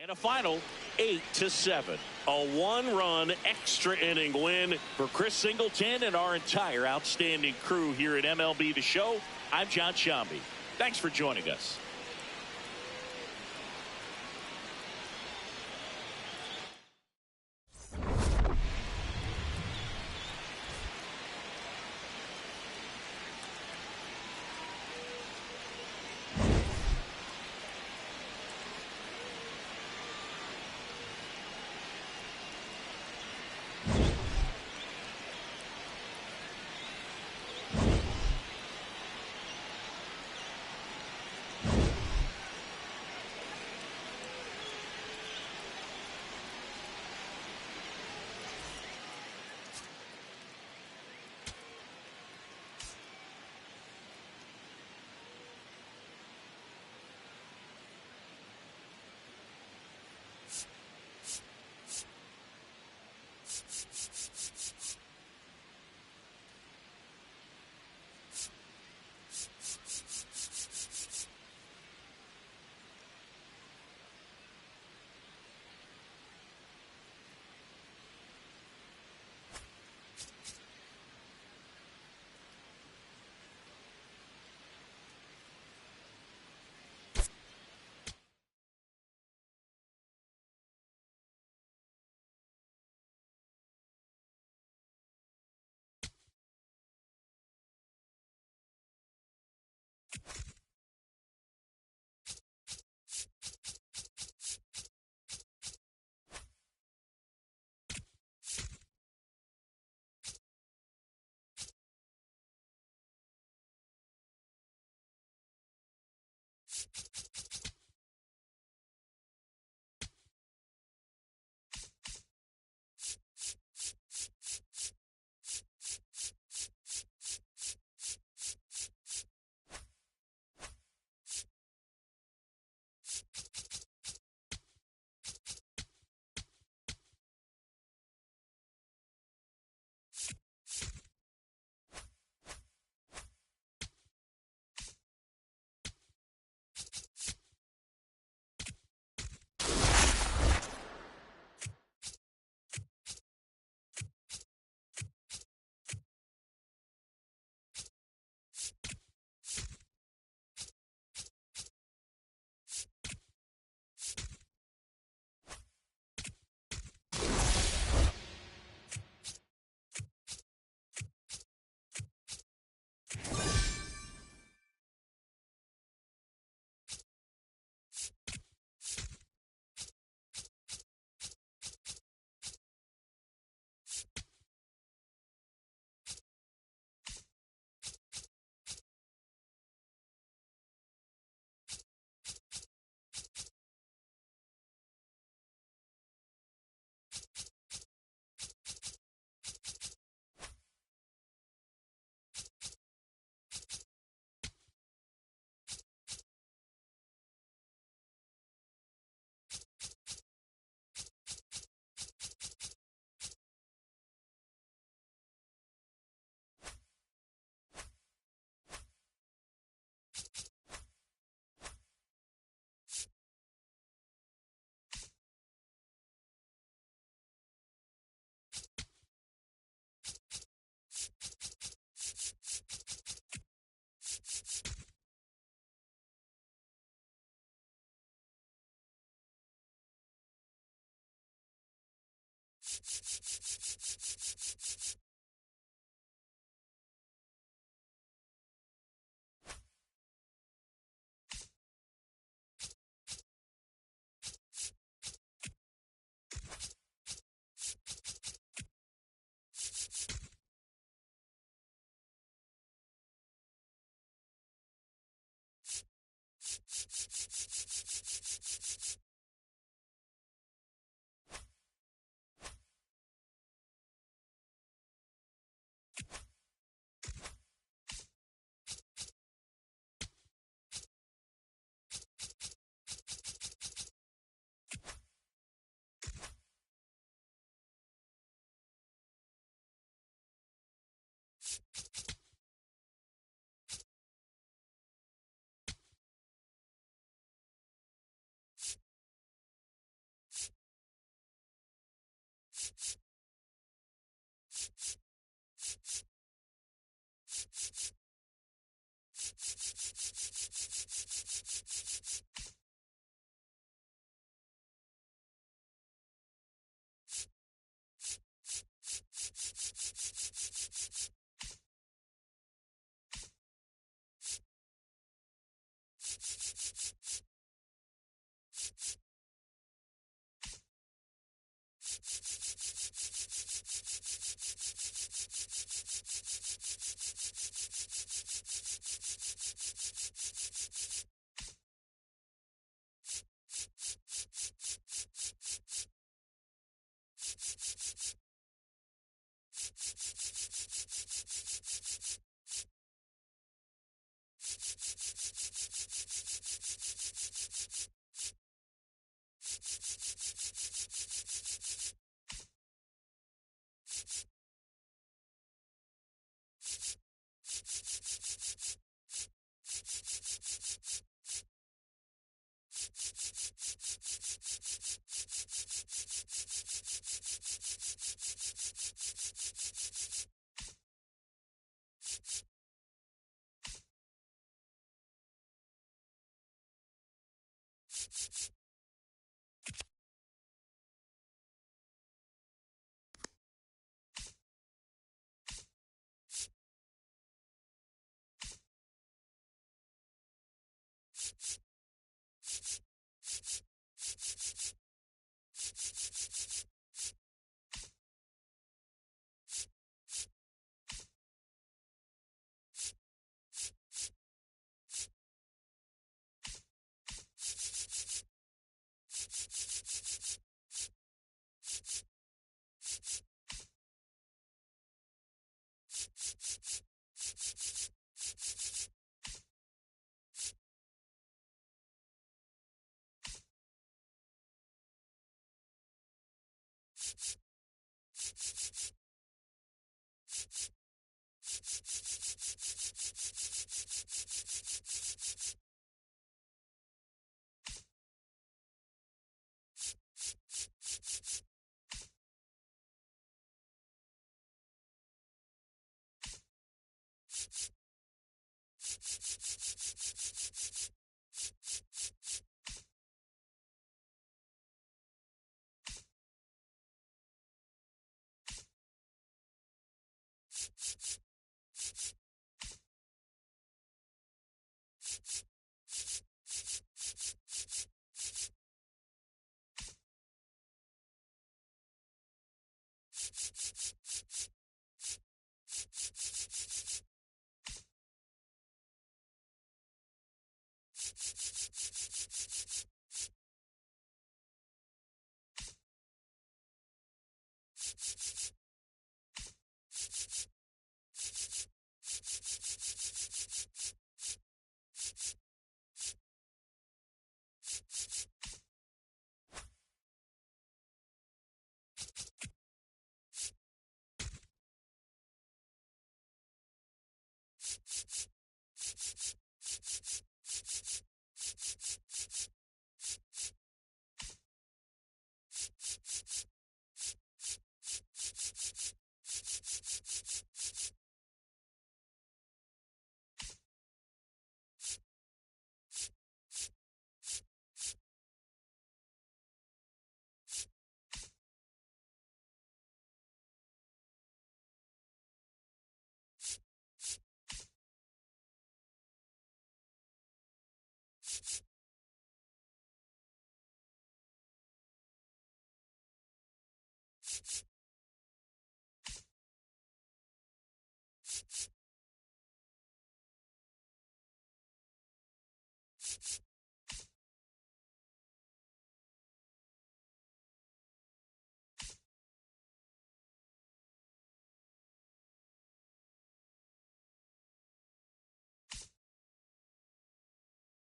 And a final 8-7. A 1-run extra inning win for Chris Singleton and our entire outstanding crew here at MLB The Show. I'm John Sciambi. Thanks for joining us.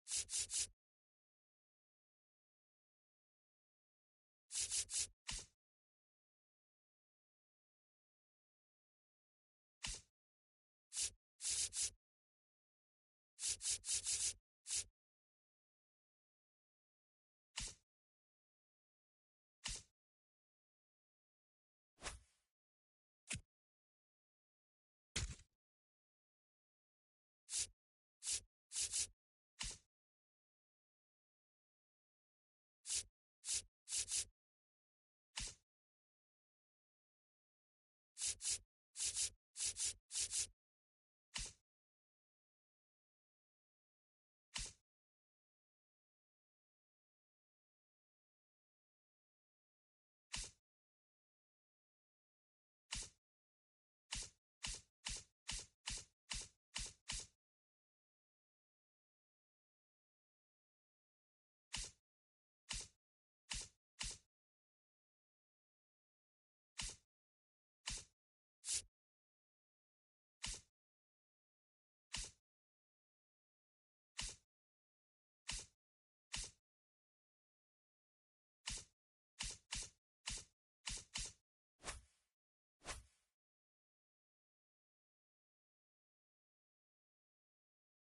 you